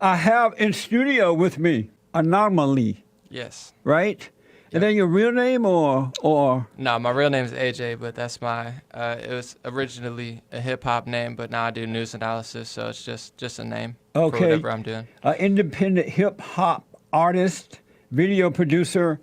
I have in studio with me An0maly, Yes. right? And then your real name or No, my real name is AJ, but that's it was originally a hip hop name, but now I do news analysis, so it's just a name for okay, whatever I'm doing. independent hip hop artist, video producer,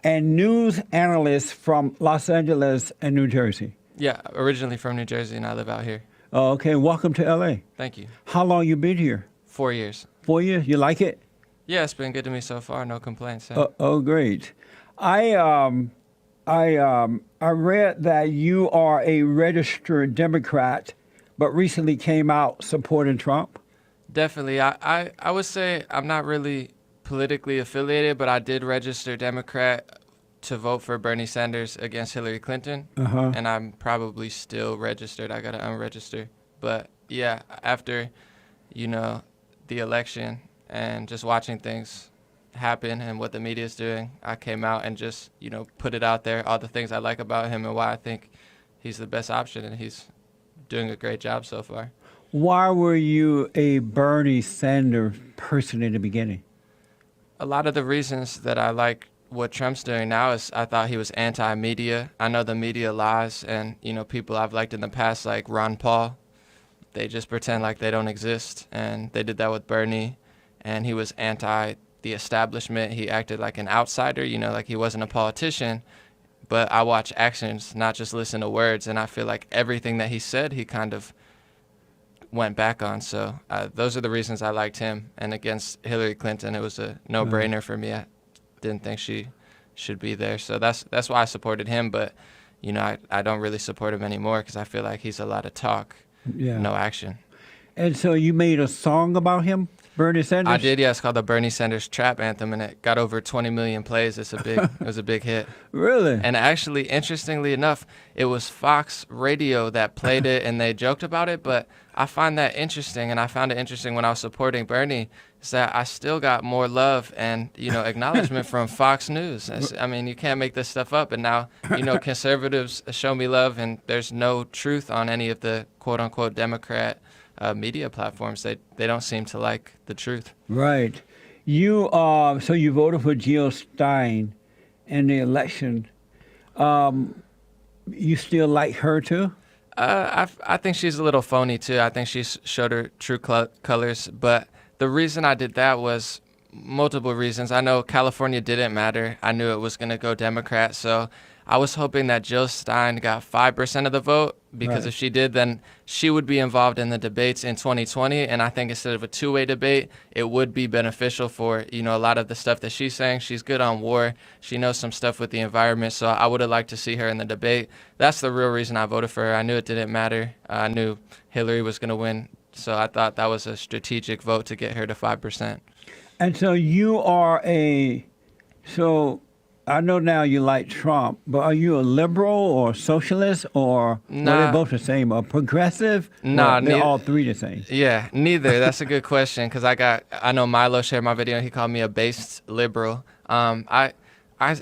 and news analyst from Los Angeles and New Jersey. Yeah, originally from New Jersey, and I live out here. Okay, welcome to LA. Thank you. How long you been here? 4 years. 4 years. You like it? Yeah, it's been good to me so far. No complaints. Yeah. Oh, great. I read that you are a registered Democrat, but recently came out supporting Trump. Definitely. I would say I'm not really politically affiliated, but I did register Democrat to vote for Bernie Sanders against Hillary Clinton, and I'm probably still registered. I got to unregister. But yeah, after, the election and just watching things happen and what the media is doing, I came out and just, put it out there, all the things I like about him and why I think he's the best option, and he's doing a great job so far. Why were you a Bernie Sanders person in the beginning? A lot of the reasons that I like what Trump's doing now is I thought he was anti-media. I know the media lies, and, people I've liked in the past, like Ron Paul, they just pretend like they don't exist, and they did that with Bernie, and he was anti the establishment. He acted like an outsider, like he wasn't a politician. But I watch actions, not just listen to words, and I feel like everything that he said, he kind of went back on. So those are the reasons I liked him. And against Hillary Clinton, it was a no-brainer for me. I didn't think she should be there. So that's why I supported him. But, I don't really support him anymore because I feel like he's a lot of talk, no action. And so you made a song about him, Bernie Sanders? I did, yeah. It's called the Bernie Sanders Trap Anthem, and it got over 20 million plays. It was a big hit. Really? And actually, interestingly enough, it was Fox Radio that played it, and they joked about it. But I find that interesting, and I found it interesting when I was supporting Bernie, is that I still got more love and, acknowledgement from Fox News. I mean, you can't make this stuff up. And now, conservatives show me love, and there's no truth on any of the quote-unquote Democrat media platforms. They don't seem to like the truth. Right. You so you voted for Jill Stein in the election. You still like her too? I think she's a little phony too. I think she's showed her true colors. But the reason I did that was multiple reasons. I know California didn't matter. I knew it was going to go Democrat. So I was hoping that Jill Stein got 5% of the vote, because if she did, then she would be involved in the debates in 2020. And I think instead of a two-way debate, it would be beneficial for, a lot of the stuff that she's saying. She's good on war. She knows some stuff with the environment. So I would have liked to see her in the debate. That's the real reason I voted for her. I knew it didn't matter. I knew Hillary was going to win. So I thought that was a strategic vote to get her to 5%. And so you are I know now you like Trump, but are you a liberal or socialist, or Nah. are they both the same? Or progressive? Nah, Or they're all three the same. Yeah, neither. That's a good question, because An0maly shared my video, and he called me a based liberal. I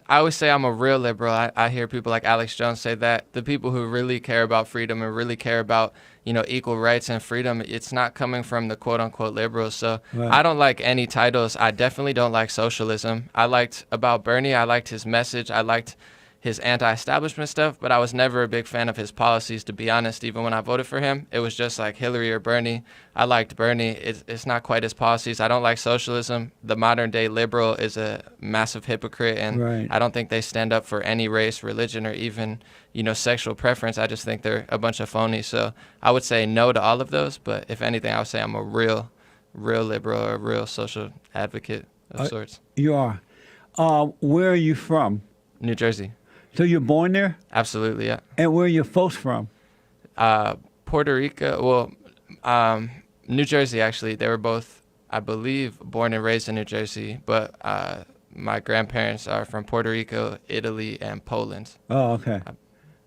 always say I'm a real liberal. I hear people like Alex Jones say that. The people who really care about freedom and really care about, equal rights and freedom, it's not coming from the quote-unquote liberals. So I don't like any titles. I definitely don't like socialism. About Bernie, I liked his message. I liked his anti-establishment stuff, but I was never a big fan of his policies, to be honest. Even when I voted for him, it was just like Hillary or Bernie. I liked Bernie. It's not quite his policies. I don't like socialism. The modern-day liberal is a massive hypocrite, and I don't think they stand up for any race, religion, or even, sexual preference. I just think they're a bunch of phonies. So I would say no to all of those, but if anything, I would say I'm a real liberal or a real social advocate of sorts. You are. Where are you from? New Jersey. So you're born there? Absolutely, yeah. And where are your folks from? Puerto Rico, New Jersey, actually. They were both, I believe, born and raised in New Jersey, but my grandparents are from Puerto Rico, Italy, and Poland. Oh, okay.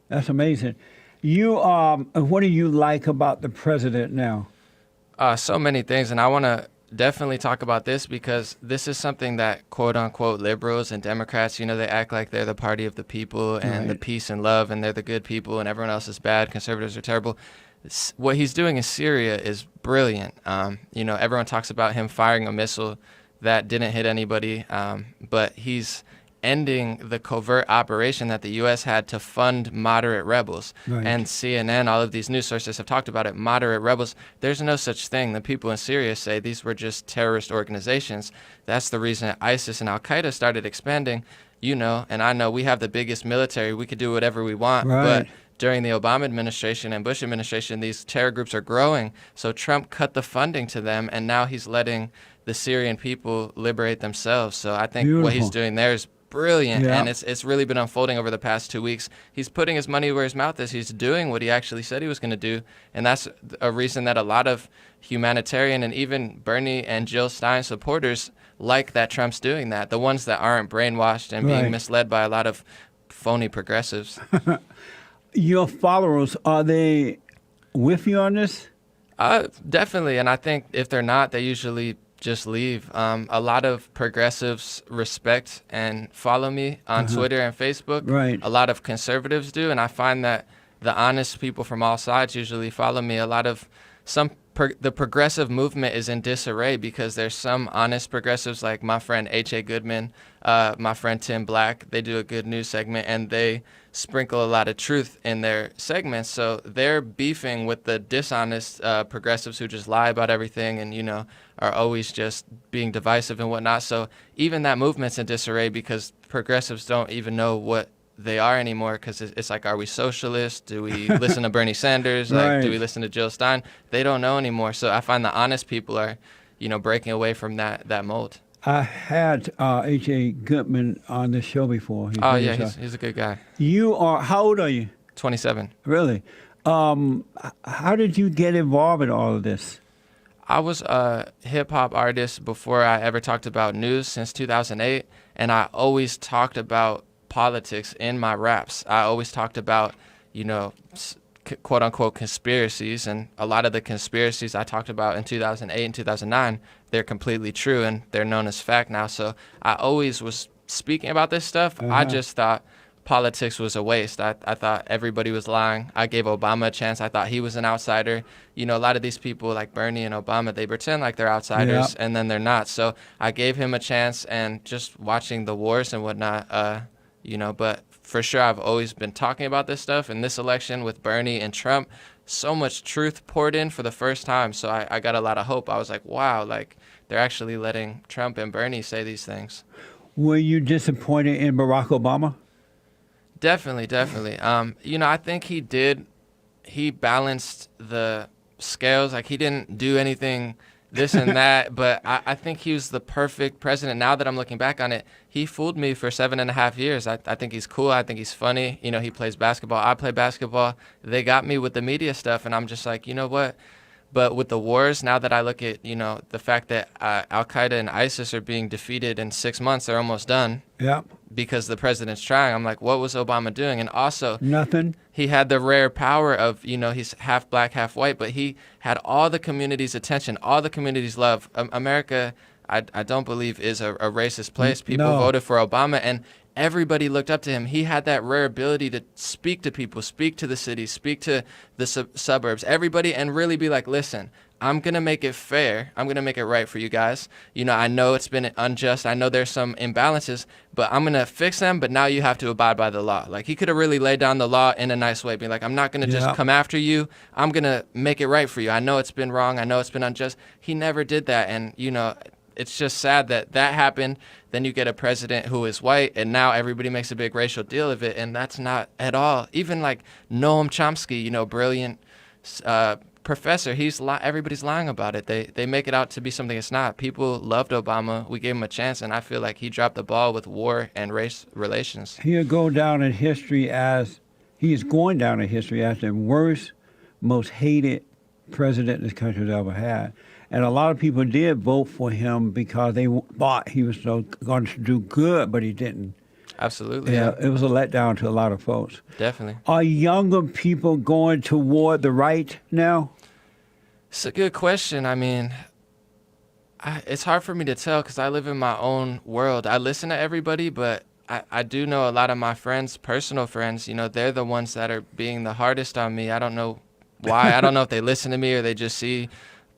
That's amazing. What do you like about the president now? So many things, and I want to definitely talk about this because this is something that quote unquote liberals and Democrats, they act like they're the party of the people and the peace and love, and they're the good people and everyone else is bad. Conservatives are terrible. what he's doing in Syria is brilliant. Everyone talks about him firing a missile that didn't hit anybody, but he's ending the covert operation that the U.S. had to fund moderate rebels. Right. And CNN, all of these news sources have talked about it. Moderate rebels, there's no such thing. The people in Syria say these were just terrorist organizations. That's the reason ISIS and Al-Qaeda started expanding. And I know we have the biggest military. We could do whatever we want. Right. But during the Obama administration and Bush administration, these terror groups are growing. So Trump cut the funding to them, and now he's letting the Syrian people liberate themselves. So I think what he's doing there is brilliant, and it's really been unfolding over the past 2 weeks. He's putting his money where his mouth is. He's doing what he actually said he was going to do, and that's a reason that a lot of humanitarian and even Bernie and Jill Stein supporters like that Trump's doing that, the ones that aren't brainwashed and being misled by a lot of phony progressives. Your followers, are they with you on this? Definitely, and I think if they're not, they usually just leave. A lot of progressives respect and follow me on Twitter and Facebook. Right. A lot of conservatives do, and I find that the honest people from all sides usually follow me. A lot of the progressive movement is in disarray because there's some honest progressives like my friend H.A. Goodman, my friend Tim Black. They do a good news segment, and they sprinkle a lot of truth in their segments. So they're beefing with the dishonest progressives who just lie about everything and, are always just being divisive and whatnot. So even that movement's in disarray because progressives don't even know what they are anymore, because it's like, are we socialists? Do we listen to Bernie Sanders? Do we listen to Jill Stein? They don't know anymore. So I find the honest people are, breaking away from that mold. I had H.A. Goodman on the show before. He's a good guy. How old are you? 27. Really? How did you get involved in all of this? I was a hip-hop artist before I ever talked about news since 2008, and I always talked about politics in my raps. I always talked about, quote-unquote conspiracies, and a lot of the conspiracies I talked about in 2008 and 2009, they're completely true, and they're known as fact now. So I always was speaking about this stuff. I just thought politics was a waste. I thought everybody was lying. I gave Obama a chance. I thought he was an outsider. A lot of these people like Bernie and Obama, they pretend like they're outsiders, and then they're not. So I gave him a chance, and just watching the wars and whatnot, but for sure I've always been talking about this stuff. In this election with Bernie and Trump, so much truth poured in for the first time. So I got a lot of hope. I was like, wow, like they're actually letting Trump and Bernie say these things. Were you disappointed in Barack Obama? Definitely. I think he balanced the scales. Like, he didn't do anything this and that, but I think he was the perfect president. Now that I'm looking back on it, he fooled me for 7.5 years. I think he's cool. I think he's funny. He plays basketball. I play basketball. They got me with the media stuff, and I'm just like, you know what? But with the wars, now that I look at, the fact that Al-Qaeda and ISIS are being defeated in 6 months, they're almost done. Yeah. Because the president's trying. I'm like, what was Obama doing? And also, nothing. He had the rare power of, he's half black, half white, but he had all the community's attention, all the community's love. America, I don't believe, is a racist place. People voted for Obama, and everybody looked up to him. He had that rare ability to speak to people, speak to the city, speak to the suburbs, everybody, and really be like, listen, I'm going to make it fair. I'm going to make it right for you guys. I know it's been unjust. I know there's some imbalances, but I'm going to fix them. But now you have to abide by the law. Like, he could have really laid down the law in a nice way, being like, I'm not going to just come after you. I'm going to make it right for you. I know it's been wrong. I know it's been unjust. He never did that. And, it's just sad that happened. Then you get a president who is white, and now everybody makes a big racial deal of it. And that's not at all. Even like Noam Chomsky, brilliant professor, everybody's lying about it. They make it out to be something it's not. People loved Obama. We gave him a chance, and I feel like he dropped the ball with war and race relations. He is going down in history as the worst, most hated president this country's ever had. And a lot of people did vote for him because they thought he was going to do good, but he didn't. Absolutely. Yeah, it was a letdown to a lot of folks. Definitely. Are younger people going toward the right now? It's a good question. I mean, it's hard for me to tell because I live in my own world. I listen to everybody, but I do know a lot of my friends, personal friends, they're the ones that are being the hardest on me. I don't know why. I don't know if they listen to me or they just see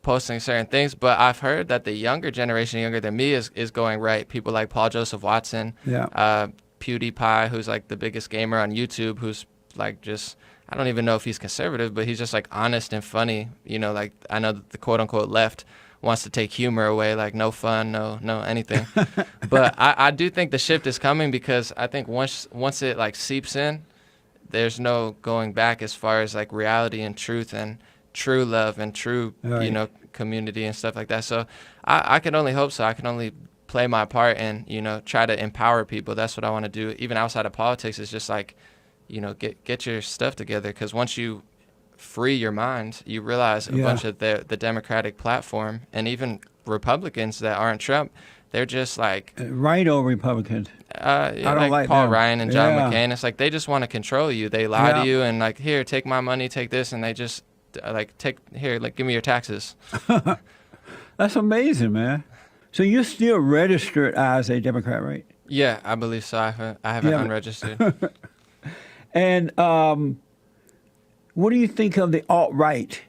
posting certain things, but I've heard that the younger generation, younger than me, is going right. People like Paul Joseph Watson, PewDiePie, who's like the biggest gamer on YouTube, who's like just, I don't even know if he's conservative, but he's just like honest and funny. You know, like I know that the quote unquote left wants to take humor away, like no fun, no anything. But I do think the shift is coming, because I think once it like seeps in, there's no going back as far as like reality and truth and true love and true, right. you know, community and stuff like that. So I can only hope so. I can only play my part and, you know, try to empower people. That's what I want to do. Even outside of politics, it's just like, you know, get your stuff together. Because once you free your mind, you realize a bunch of the Democratic platform and even Republicans that aren't Trump, they're just like right or Republicans. I don't like Paul them. Ryan and John McCain. It's like they just want to control you. They lie to you and like, here, take my money, take this, and they just like give me your taxes. That's amazing, man. So you're still registered as a Democrat, right? Yeah, I believe so. I haven't unregistered. And what do you think of the alt-right?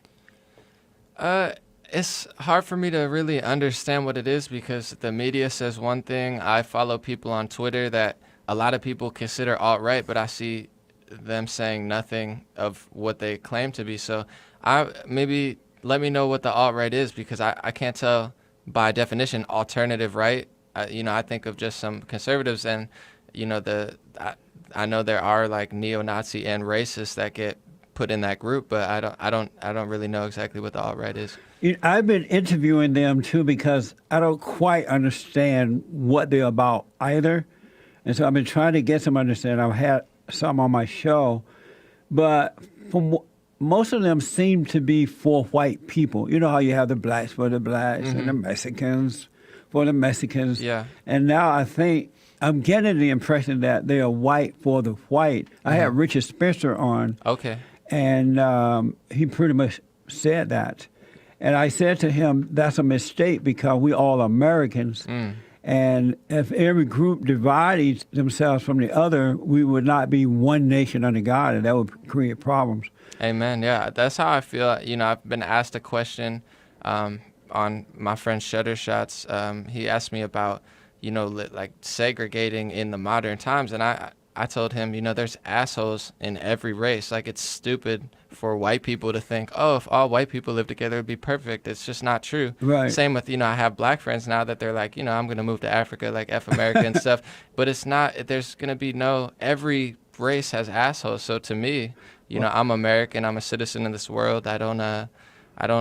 It's hard for me to really understand what it is, because the media says one thing. I follow people on Twitter that a lot of people consider alt-right, but I see them saying nothing of what they claim to be. So maybe let me know what the alt-right is, because I can't tell by definition alternative right. I think of just some conservatives, and I know there are like neo-Nazi and racists that get put in that group, but I don't really know exactly what the alt-right is. I've been interviewing them too, because I don't quite understand what they're about either, and so I've been trying to get some understanding. I've had some on my show, but most of them seem to be for white people. You know how you have the blacks for the blacks and the Mexicans for the Mexicans. Yeah. And now I think I'm getting the impression that they are white for the white. I had Richard Spencer on. Okay. And he pretty much said that. And I said to him, that's a mistake, because we all Americans. And if every group divided themselves from the other, we would not be one nation under God, and that would create problems. Amen. Yeah, that's how I feel. I've been asked a question on my friend Shutter Shots. He asked me about, like segregating in the modern times. And I told him, there's assholes in every race. Like, it's stupid for white people to think, oh, if all white people live together, it'd be perfect. It's just not true. Right. Same with, I have black friends now that they're like, I'm going to move to Africa, like F America and stuff. But it's not, there's going to be every race has assholes. So to me, I'm American. I'm a citizen of this world. I don't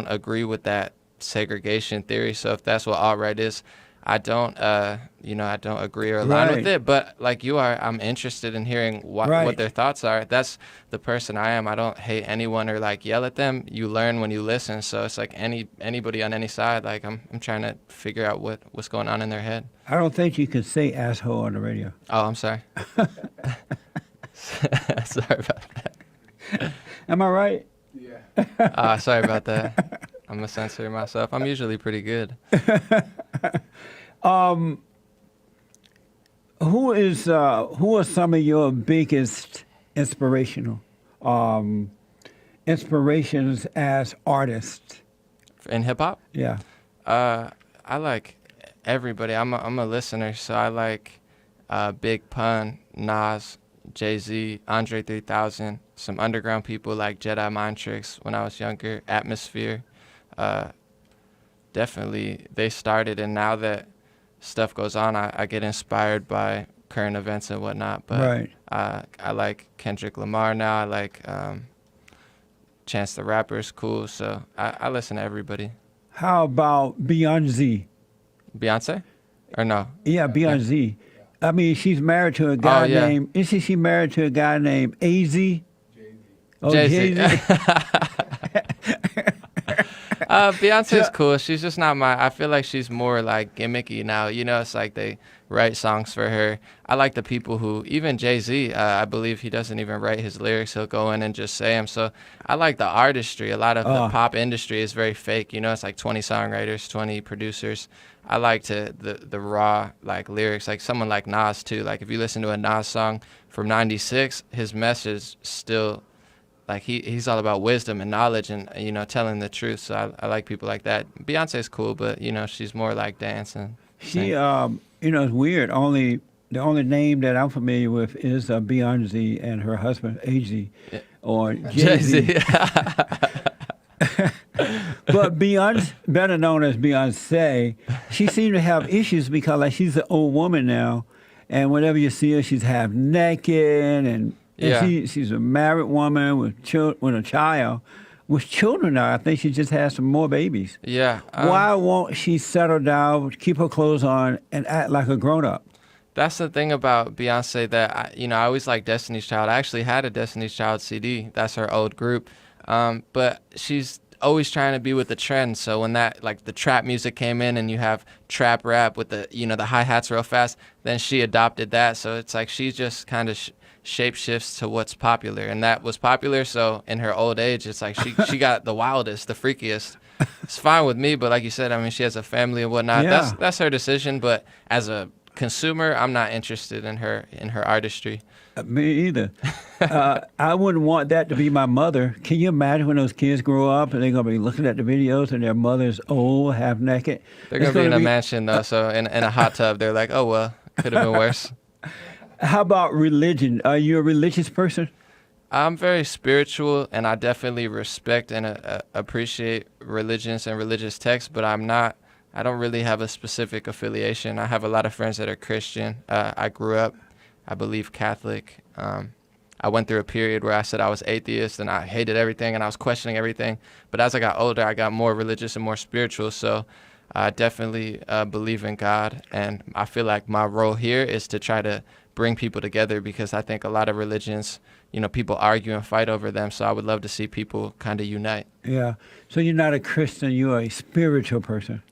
agree with that segregation theory. So if that's what alt-right is, I don't agree or align with it. But like you are, I'm interested in hearing what their thoughts are. That's the person I am. I don't hate anyone or like yell at them. You learn when you listen. So it's like anybody on any side. Like I'm trying to figure out what's going on in their head. I don't think you can say asshole on the radio. Oh, I'm sorry. Sorry about that. Am I right? Yeah. Sorry about that. I'm gonna censor myself. I'm usually pretty good. Who are some of your biggest inspirations as artists? In hip hop? Yeah. I like everybody. I'm a listener, so I like Big Pun, Nas, Jay-Z, Andre 3000, some underground people like Jedi Mind Tricks when I was younger, Atmosphere. Definitely they started, and now that stuff goes on, I get inspired by current events and whatnot. But I like Kendrick Lamar now. I like Chance the Rapper is cool. So I listen to everybody. How about Beyonce? Beyonce? Or no? Yeah, Beyonce. I mean, she's married to a guy named, isn't she married to a guy named AZ? Jay-Z. Oh, Jay-Z. Jay-Z. Beyonce's cool. She's just not I feel like she's more like gimmicky now. It's like they write songs for her. I like the people who, even Jay-Z, I believe he doesn't even write his lyrics. He'll go in and just say them. So I like the artistry. A lot of the pop industry is very fake. It's like 20 songwriters, 20 producers. I like the raw like lyrics, like someone like Nas too. Like if you listen to a Nas song from '96, his message still like he's all about wisdom and knowledge and telling the truth. So I like people like that. Beyonce's cool, but she's more like dancing. She it's weird. The only name that I'm familiar with is Beyonce and her husband AZ or Jesse. But Beyonce, better known as Beyonce, she seemed to have issues because like she's an old woman now, and whenever you see her, she's half naked, and she's a married woman with a child. With children now, I think she just has some more babies. Yeah. Why won't she settle down, keep her clothes on, and act like a grown-up? That's the thing about Beyonce that I always like Destiny's Child. I actually had a Destiny's Child CD. That's her old group. But she's always trying to be with the trend. So when that the trap music came in and you have trap rap with the the hi-hats real fast, then she adopted that. So it's like she just kind of shape shifts to what's popular, and that was popular. So in her old age, it's like she got the wildest, the freakiest. It's fine with me, but like you said, I mean, she has a family and whatnot. Yeah. That's her decision. But as a consumer, I'm not interested in her artistry. Me either. I wouldn't want that to be my mother. Can you imagine when those kids grow up and they're going to be looking at the videos and their mother's old, half naked? They're going to be in a mansion, though, so in a hot tub. They're like, oh, well, could have been worse. How about religion? Are you a religious person? I'm very spiritual, and I definitely respect and appreciate religions and religious texts, but I don't really have a specific affiliation. I have a lot of friends that are Christian. I grew up, I believe, Catholic. I went through a period where I said I was atheist and I hated everything and I was questioning everything. But as I got older, I got more religious and more spiritual. So I definitely believe in God. And I feel like my role here is to try to bring people together, because I think a lot of religions, people argue and fight over them. So I would love to see people kind of unite. Yeah. So you're not a Christian, you're a spiritual person.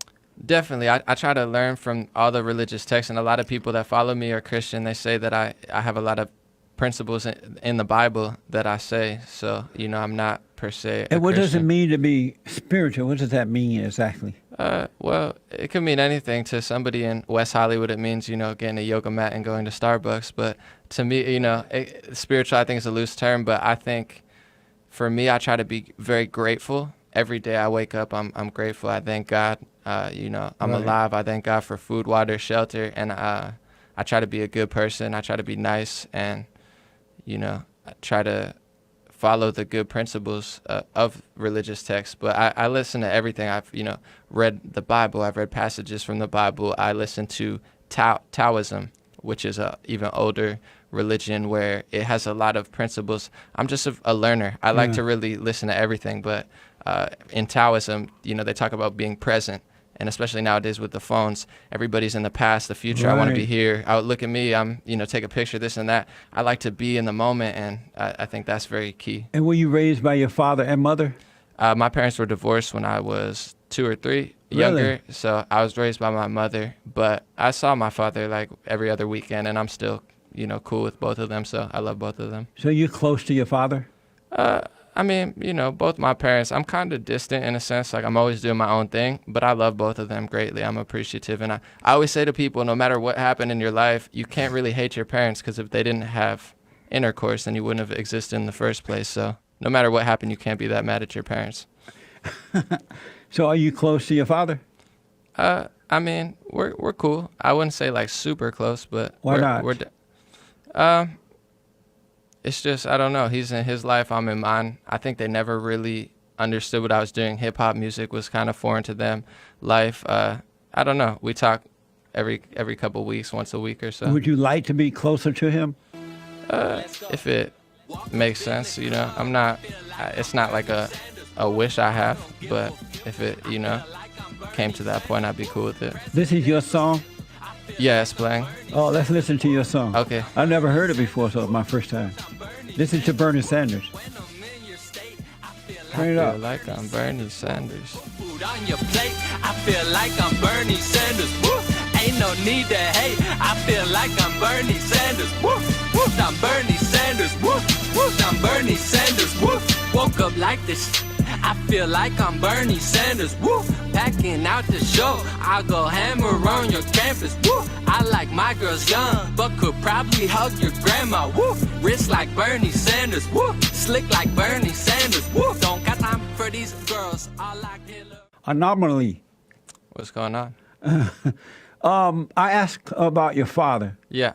Definitely. I try to learn from all the religious texts, and a lot of people that follow me are Christian. They say that I have a lot of principles in the Bible that I say. So, I'm not per se And what Christian. does it mean to be spiritual? What does that mean exactly? Well, it could mean anything. To somebody in West Hollywood, it means, getting a yoga mat and going to Starbucks. But to me, spiritual, I think, is a loose term. But I think for me, I try to be very grateful. Every day I wake up, I'm grateful. I thank God. I'm alive. I thank God for food, water, shelter. And I try to be a good person. I try to be nice. And, I try to follow the good principles of religious texts. But I listen to everything. I've, read the Bible. I've read passages from the Bible. I listen to Taoism, which is a even older religion where it has a lot of principles. I'm just a learner. I like to really listen to everything. But in Taoism, they talk about being present. And especially nowadays with the phones, everybody's in the past, the future. Right. I want to be here. Look at me. I'm, take a picture, this and that. I like to be in the moment, and I think that's very key. And were you raised by your father and mother? My parents were divorced when I was 2 or 3, younger. Really? So I was raised by my mother. But I saw my father like every other weekend, and I'm still, cool with both of them. So I love both of them. So you're close to your father? I mean, both my parents, I'm kind of distant in a sense. Like, I'm always doing my own thing, but I love both of them greatly. I'm appreciative. And I always say to people, no matter what happened in your life, you can't really hate your parents, because if they didn't have intercourse, then you wouldn't have existed in the first place. So no matter what happened, you can't be that mad at your parents. So are you close to your father? I mean, we're cool. I wouldn't say like super close, but Why not? It's just, I don't know. He's in his life, I'm in mine. I think they never really understood what I was doing. Hip hop music was kind of foreign to them. Life, I don't know. We talk every couple weeks, once a week or so. Would you like to be closer to him? If it makes sense, I'm not. It's not like a wish I have, but if it, came to that point, I'd be cool with it. This is your song? Yeah, it's playing. Oh, let's listen to your song. Okay. I've never heard it before, so it's my first time. This is to Bernie Sanders. Turn it I up. feel like I'm Bernie Sanders. Food on your plate, I feel like I'm Bernie Sanders. Woo! Ain't no need to hate. I feel like I'm Bernie Sanders. Woo! Woo! I'm Bernie Sanders. Woo! Woo! I'm Bernie Sanders. Woo! Woke up like this. I feel like I'm Bernie Sanders. Woo! Packing out the show. I'll go hammer on your campus. Woo! I like my girls young, but could probably hug your grandma. Woo! Wrist like Bernie Sanders. Woo! Slick like Bernie Sanders. Woo! Don't got time for these girls. I like Hitler. An0maly. What's going on? I asked about your father, Yeah.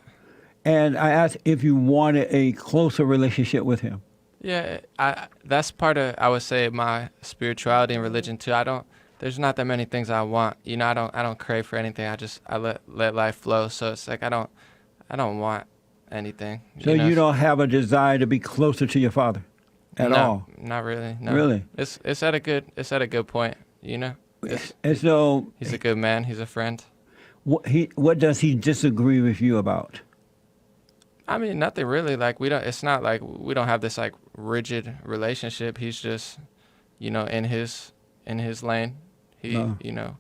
and I asked if you wanted a closer relationship with him. Yeah, that's part of, I would say, my spirituality and religion too. There's not that many things I want. You know, I don't crave for anything. I let life flow. So it's like I don't want anything. So you don't have a desire to be closer to your father at all? Not really. No. Really? It's at a good point. You know. And so He's a good man. He's a friend. what does he disagree with you about? I mean, nothing really. Like it's not like we don't have this like rigid relationship. He's just, you know, in his lane. He, you know,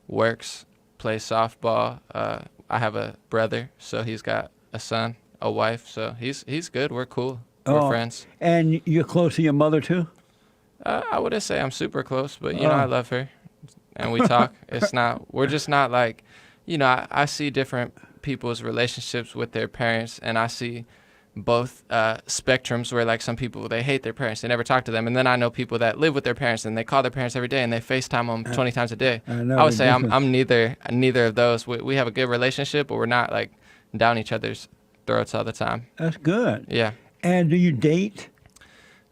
works, plays softball. I have a brother, so he's got a son, a wife. So he's good. We're cool. We're friends. And you're close to your mother too? I wouldn't say I'm super close, but you know, I love her, and we talk. We're just not like, you know, I see different people's relationships with their parents, and I see both spectrums where like some people, they hate their parents, they never talk to them, and then I know people that live with their parents and they call their parents every day and they FaceTime them 20 times a day. I would say I'm neither of those. We have a good relationship, but we're not like down each other's throats all the time. That's good. Yeah. And do you date?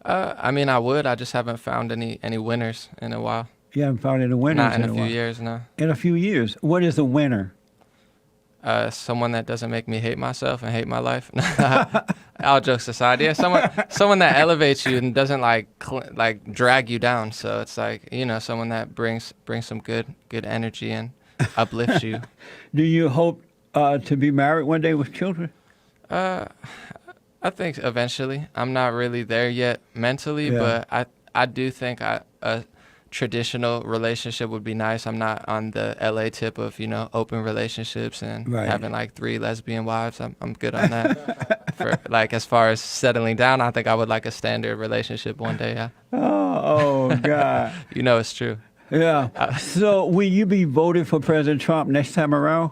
I mean, I would. I just haven't found any winners in a while. You haven't found any winners Not in a a few while. years, no. In a few years. What is a winner? Someone that doesn't make me hate myself and hate my life. All jokes aside, yeah, someone that elevates you and doesn't like drag you down. So it's like, you know, someone that brings some good energy and uplifts you. Do you hope to be married one day with children? I think eventually. I'm not really there yet mentally, but I do think a traditional relationship would be nice. I'm not on the LA tip of, you know, open relationships and having like 3 lesbian wives. I'm good on that. For like as far as settling down, I think I would like a standard relationship one day. Yeah. Oh God. You know it's true. Yeah. So will you be voting for President Trump next time around?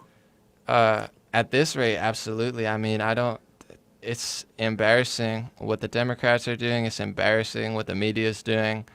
At this rate, absolutely. I mean, it's embarrassing what the Democrats are doing. It's embarrassing what the media is doing.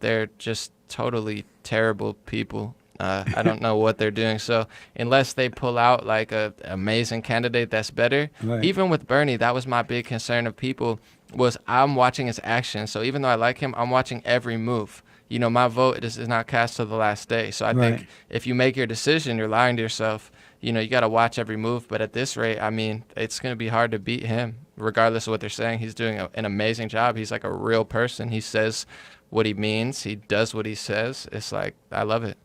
They're just totally terrible people. I don't know what they're doing. So unless they pull out like a amazing candidate that's better, even with Bernie, that was my big concern of people was I'm watching his actions. So even though I like him, I'm watching every move. You know, my vote is not cast till the last day. So I think if you make your decision, you're lying to yourself. You know, you got to watch every move. But at this rate, I mean, it's going to be hard to beat him, regardless of what they're saying. He's doing an amazing job. He's like a real person. He says what he means. He does what he says. It's like, I love it.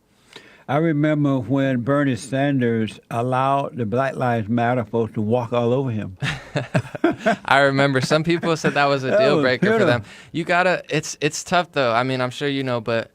I remember when Bernie Sanders allowed the Black Lives Matter folks to walk all over him. I remember some people said that was a deal breaker for them. You gotta, it's tough though. I mean, I'm sure you know, but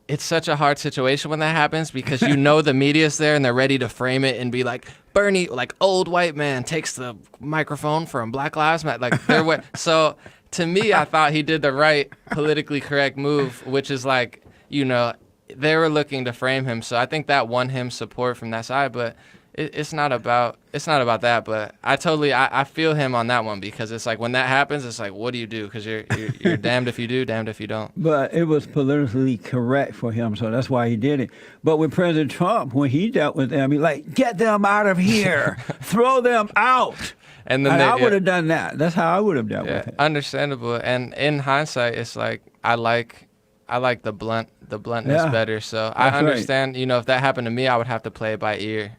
it's such a hard situation when that happens because you know the media's there and they're ready to frame it and be like, Bernie, like old white man takes the microphone from Black Lives Matter. Like they're so to me, I thought he did the right politically correct move, which is like, you know, they were looking to frame him. So I think that won him support from that side, but it's not about that. But I feel him on that one because it's like when that happens, it's like, what do you do? Because you're damned if you do, damned if you don't. But it was politically correct for him, so that's why he did it. But with President Trump, when he dealt with them, he's like, get them out of here, throw them out. And then I would have done that. That's how I would have dealt with it. Understandable. And in hindsight, it's like I like the bluntness better. So I understand, you know, if that happened to me, I would have to play it by ear.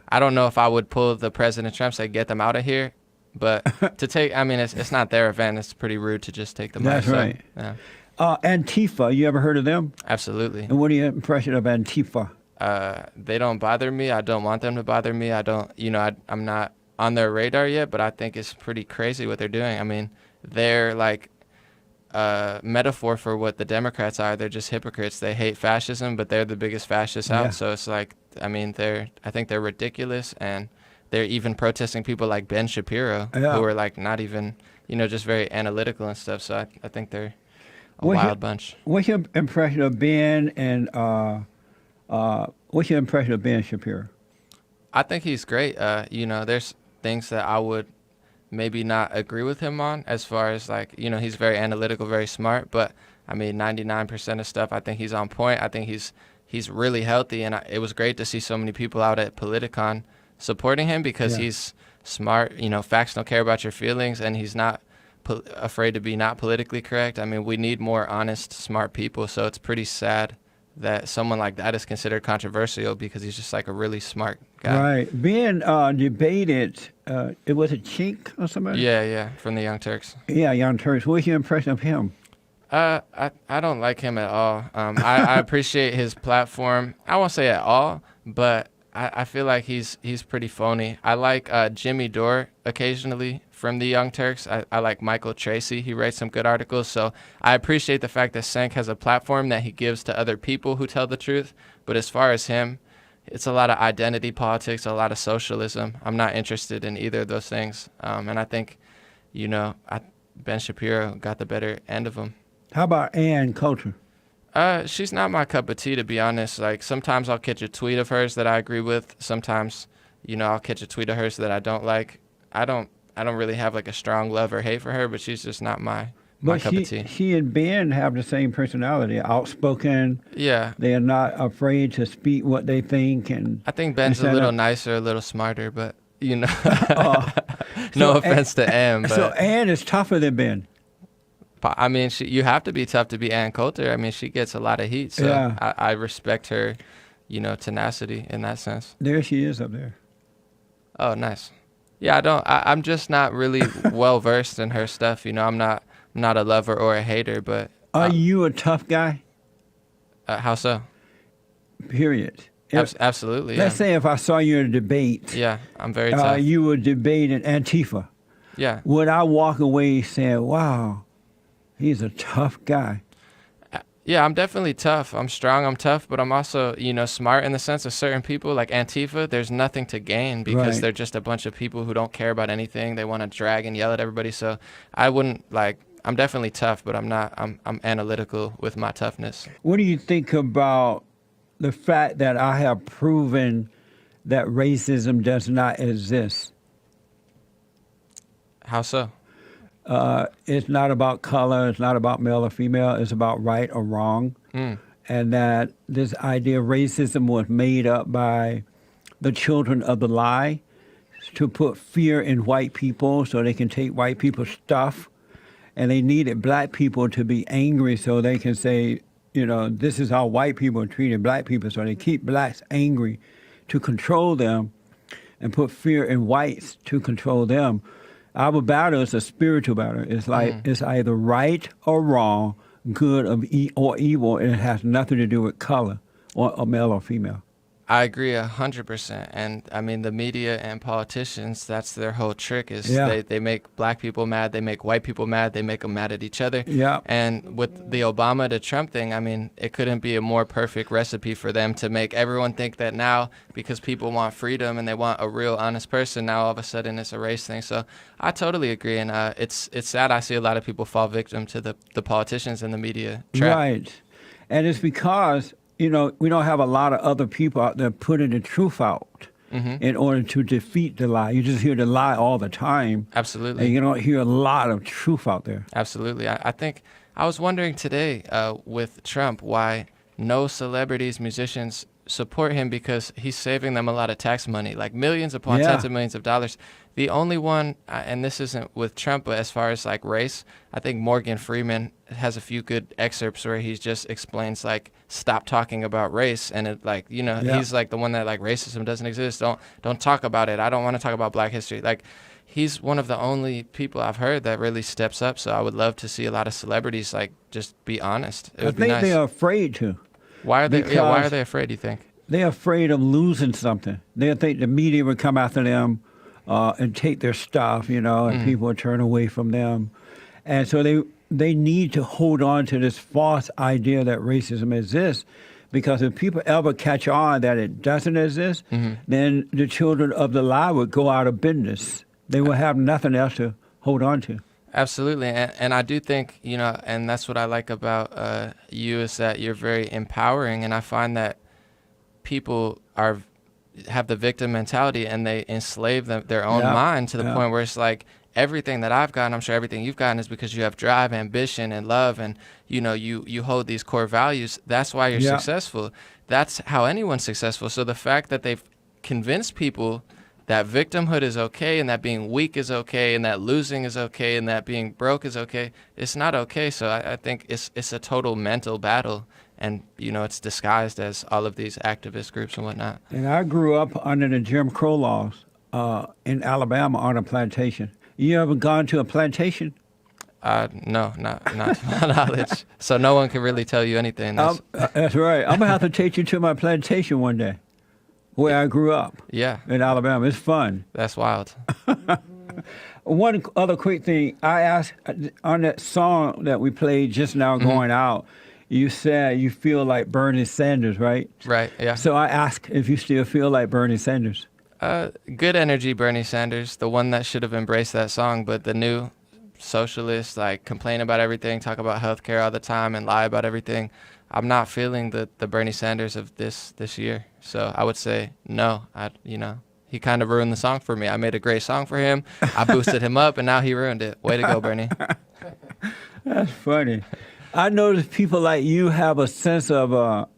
I don't know if I would pull the President Trump, say, get them out of here. But to take, I mean, it's not their event. It's pretty rude to just take them out. That's right. Yeah. Antifa, you ever heard of them? Absolutely. And what are your impression of Antifa? They don't bother me. I don't want them to bother me. I'm not on their radar yet, but I think it's pretty crazy what they're doing. I mean, they're like metaphor for what the Democrats are. They're just hypocrites. They hate fascism, but they're the biggest fascists out. So it's like, I mean, I think they're ridiculous, and they're even protesting people like Ben Shapiro, who are like not even, you know, just very analytical and stuff. So I think they're wild bunch. What's your impression of Ben and what's your impression of Ben Shapiro? I think he's great. There's things that I would maybe not agree with him on, as far as like, he's very analytical, very smart, but I mean, 99% of stuff, I think he's on point. I think he's really healthy, and it was great to see so many people out at Politicon supporting him because he's smart. Facts don't care about your feelings, and he's not afraid to be not politically correct. I mean, we need more honest, smart people, so it's pretty sad that someone like that is considered controversial because he's just like a really smart guy. Right. Ben debated, it was a Chink or somebody? Yeah, from the Young Turks. Yeah, Young Turks. What's your impression of him? I don't like him at all. I appreciate his platform. I won't say at all, but I feel like he's pretty phony. I like Jimmy Dore occasionally from the Young Turks. I like Michael Tracy. He writes some good articles. So I appreciate the fact that Cenk has a platform that he gives to other people who tell the truth. But as far as him, it's a lot of identity politics, a lot of socialism. I'm not interested in either of those things. And I think, Ben Shapiro got the better end of him. How about Ann Coulter? She's not my cup of tea, to be honest. Like, sometimes I'll catch a tweet of hers that I agree with. Sometimes, I'll catch a tweet of hers that I don't like. I don't really have like a strong love or hate for her, but she's just not my cup of tea. She and Ben have the same personality, outspoken. Yeah. They are not afraid to speak what they think. And I think Ben's a little nicer, a little smarter, but, no offense to Ann. But so Ann is tougher than Ben. I mean, you have to be tough to be Ann Coulter. I mean, she gets a lot of heat, so I respect her, tenacity in that sense. There she is up there. Oh, nice. Yeah, I'm just not really well versed in her stuff. I'm not a lover or a hater, but are you a tough guy? How so? Period. Absolutely. Let's say if I saw you in a debate. Yeah, I'm very tough. You were debating Antifa. Yeah. Would I walk away saying, "Wow, he's a tough guy"? Yeah, I'm definitely tough. I'm strong, I'm tough, but I'm also, smart in the sense of certain people like Antifa, there's nothing to gain because they're just a bunch of people who don't care about anything. They want to drag and yell at everybody. So I wouldn't I'm definitely tough, but I'm analytical with my toughness. What do you think about the fact that I have proven that racism does not exist? How so? It's not about color, it's not about male or female, it's about right or wrong. And that this idea of racism was made up by the children of the lie to put fear in white people so they can take white people's stuff. And they needed black people to be angry so they can say, this is how white people are treating black people. So they keep blacks angry to control them and put fear in whites to control them. Our battle is a spiritual battle. It's like it's either right or wrong, good or evil, and it has nothing to do with color or male or female. I agree 100%. And I mean, the media and politicians, that's their whole trick is they make black people mad, they make white people mad, they make them mad at each other. Yeah. And with the Obama to Trump thing, I mean, it couldn't be a more perfect recipe for them to make everyone think that now, because people want freedom and they want a real honest person, now all of a sudden it's a race thing. So I totally agree. And it's sad I see a lot of people fall victim to the politicians and the media trap. Right. And it's because we don't have a lot of other people out there putting the truth out in order to defeat the lie. You just hear the lie all the time. Absolutely. And you don't hear a lot of truth out there. Absolutely. I think I was wondering today with Trump why no celebrities, musicians support him, because he's saving them a lot of tax money, like millions upon tens of millions of dollars. The only one, and this isn't with Trump, but as far as like race, I think Morgan Freeman has a few good excerpts where he just explains like, stop talking about race. And it like, he's like the one that like racism doesn't exist. Don't talk about it. I don't want to talk about black history. Like, he's one of the only people I've heard that really steps up. So I would love to see a lot of celebrities like just be honest. It would be nice. I think they're afraid to. Why are they afraid, do you think? They're afraid of losing something. They think the media would come after them and take their stuff, and people would turn away from them. And so they need to hold on to this false idea that racism exists, because if people ever catch on that it doesn't exist, then the children of the lie would go out of business. They will have nothing else to hold on to. Absolutely, and I do think, you know, and that's what I like about you, is that you're very empowering, and I find that people have the victim mentality, and they enslave their own mind to the point where it's like, everything that I've gotten, I'm sure everything you've gotten is because you have drive, ambition, and love, and you know, you hold these core values. That's why you're successful. That's how anyone's successful. So the fact that they've convinced people that victimhood is okay, and that being weak is okay, and that losing is okay, and that being broke is okay, it's not okay. So I think it's a total mental battle, and you know, it's disguised as all of these activist groups and whatnot. And I grew up under the Jim Crow laws in Alabama on a plantation. You ever gone to a plantation? No, not to my knowledge. So no one can really tell you anything. That's right. I'm gonna have to take you to my plantation one day, where I grew up. Yeah, in Alabama. It's fun. That's wild. One other quick thing. I asked on that song that we played just now, going out, you said you feel like Bernie Sanders, right? Right, yeah. So I asked if you still feel like Bernie Sanders. Good energy Bernie Sanders, the one that should have embraced that song, but the new socialist, like, complain about everything, talk about healthcare all the time, and lie about everything. I'm not feeling the Bernie Sanders of this year. So I would say no. He kind of ruined the song for me. I made a great song for him. I boosted him up, and now he ruined it. Way to go, Bernie. That's funny. I notice people like you have a sense of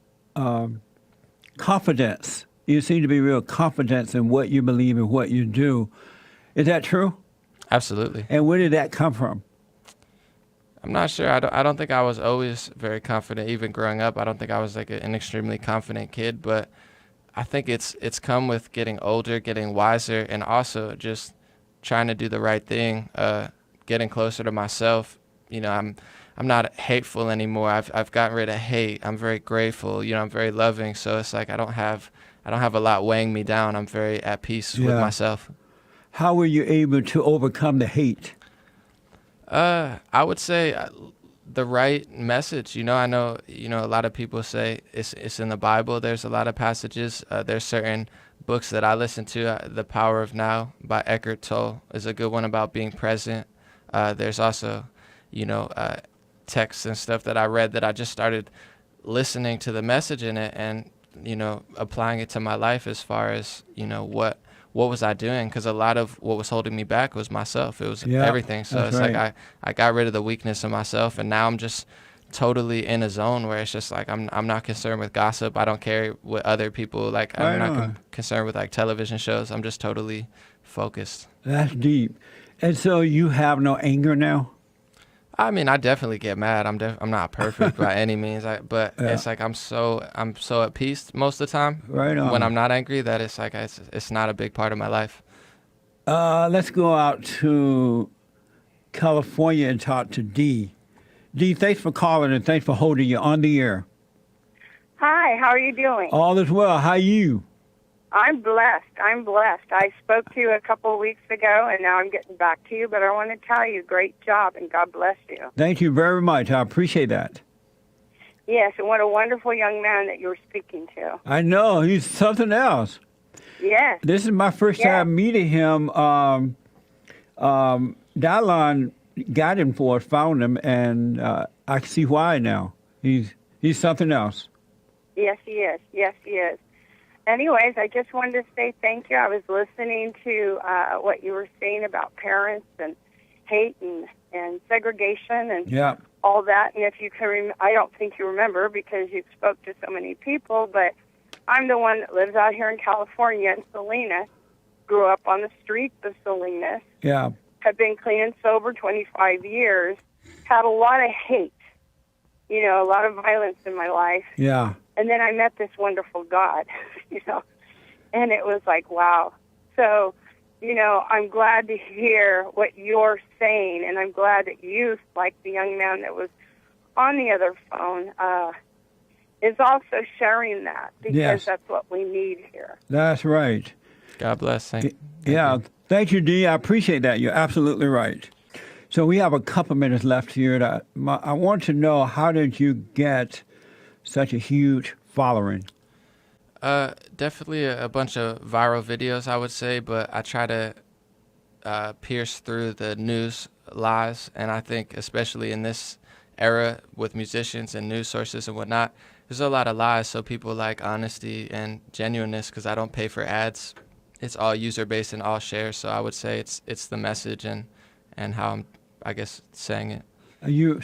confidence. You seem to be real confident in what you believe and what you do. Is that true? Absolutely. And where did that come from? I'm not sure. I don't think I was always very confident. Even growing up, I don't think I was like an extremely confident kid. But I think it's come with getting older, getting wiser, and also just trying to do the right thing, getting closer to myself. You know, I'm not hateful anymore. I've gotten rid of hate. I'm very grateful. You know, I'm very loving. So it's like I don't have a lot weighing me down. I'm very at peace with myself. How were you able to overcome the hate? I would say the right message. You know, I know, you know, a lot of people say it's in the Bible. There's a lot of passages. There's certain books that I listen to. The Power of Now by Eckhart Tolle is a good one about being present. There's also, you know, texts and stuff that I read that I just started listening to the message in it and, you know, applying it to my life as far as, you know, what was I doing? Because a lot of what was holding me back was myself. It was everything. So it's right. Like I got rid of the weakness of myself, and now I'm just totally in a zone where it's just like I'm not concerned with gossip. I don't care what other people like. I'm not concerned with like television shows. I'm just totally focused. That's deep. And so you have no anger now? I mean, I definitely get mad. I'm not perfect by any means, but it's like I'm so at peace most of the time. Right on. When I'm not angry, that it's like it's not a big part of my life. Let's go out to California and talk to Dee. Dee, thanks for calling and thanks for holding you on the air. Hi, how are you doing? All is well. How are you? I'm blessed. I spoke to you a couple of weeks ago, and now I'm getting back to you, but I want to tell you, great job, and God bless you. Thank you very much. I appreciate that. Yes, and what a wonderful young man that you were speaking to. I know. He's something else. Yes. This is my first time meeting him. Dylon got him for us, found him, and I can see why now. He's something else. Yes, he is. Yes, he is. Anyways, I just wanted to say thank you. I was listening to what you were saying about parents and hate and segregation and all that. And if you can, I don't think you remember because you spoke to so many people, but I'm the one that lives out here in California in Salinas, grew up on the streets of Salinas, have been clean and sober 25 years, had a lot of hate, you know, a lot of violence in my life. Yeah. And then I met this wonderful God, you know, and it was like, wow. So, you know, I'm glad to hear what you're saying, and I'm glad that you, like the young man that was on the other phone, is also sharing that because that's what we need here. That's right. God bless. Thank Thank you, Dee. I appreciate that. You're absolutely right. So we have a couple minutes left here. I want to know, how did you get such a huge following? Definitely a bunch of viral videos, I would say, but I try to pierce through the news lies. And I think especially in this era with musicians and news sources and whatnot, there's a lot of lies. So people like honesty and genuineness, because I don't pay for ads. It's all user-based and all shares. So I would say it's the message and how I'm, I guess, saying it.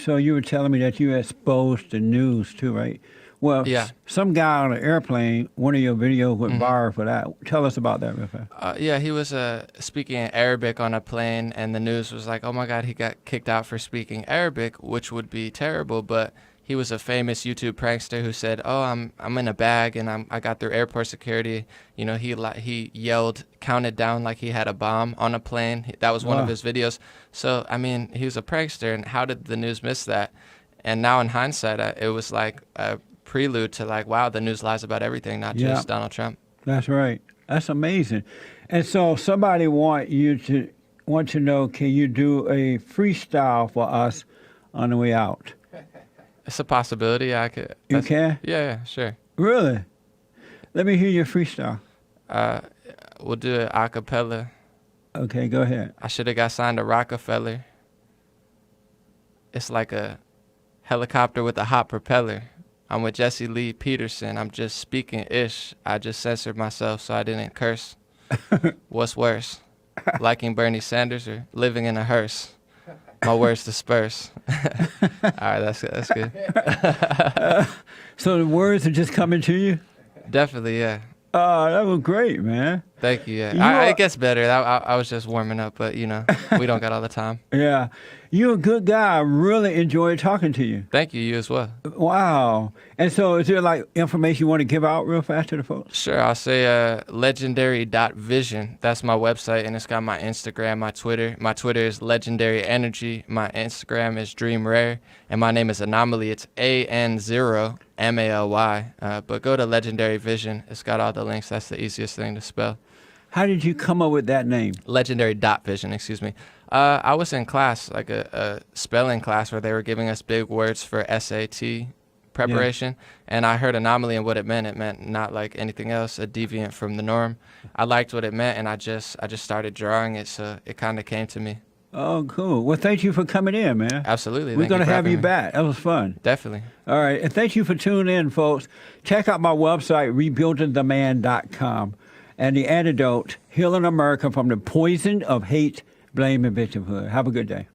So you were telling me that you exposed the news too, right? Well, Yeah. Some guy on an airplane, one of your videos went viral for that. Tell us about that real fast. Yeah, he was speaking in Arabic on a plane, and the news was like, oh my God, he got kicked out for speaking Arabic, which would be terrible. But he was a famous YouTube prankster who said, oh, I'm in a bag, and I got through airport security. You know, he yelled, counted down like he had a bomb on a plane. That was one of his videos. So, I mean, he was a prankster, and how did the news miss that? And now in hindsight, it was like a prelude to like, wow, the news lies about everything, not just Donald Trump. That's right. That's amazing. And so somebody want to know, can you do a freestyle for us on the way out? It's a possibility. I could. You can? Yeah, sure. Really? Let me hear your freestyle. We'll do it a cappella. Okay, go ahead. I should have got signed to Rockefeller. It's like a helicopter with a hot propeller. I'm with Jesse Lee Peterson. I'm just speaking ish. I just censored myself so I didn't curse. What's worse? Liking Bernie Sanders or living in a hearse? My words disperse. All right, that's good. So the words are just coming to you? Definitely, yeah. Oh, that was great, man. Thank you. Yeah, it gets better. I was just warming up, but you know, we don't got all the time. Yeah, you're a good guy. I really enjoyed talking to you. Thank you. You as well. Wow. And so, is there like information you want to give out real fast to the folks? Sure. I'll say legendary.vision. That's my website, and it's got my Instagram, my Twitter. My Twitter is Legendary Energy. My Instagram is Dream Rare, and my name is An0maly. It's An0maly. But go to Legendary Vision. It's got all the links. That's the easiest thing to spell. How did you come up with that name? Legendary.vision, excuse me. I was in class, like a spelling class, where they were giving us big words for SAT preparation, and I heard An0maly and what it meant. It meant not like anything else, a deviant from the norm. I liked what it meant, and I just started drawing it, so it kind of came to me. Oh, cool. Well, thank you for coming in, man. Absolutely. We're going to have you back. That was fun. Definitely. All right. And thank you for tuning in, folks. Check out my website, rebuildingtheman.com. And the antidote, healing America from the poison of hate, blame, and victimhood. Have a good day.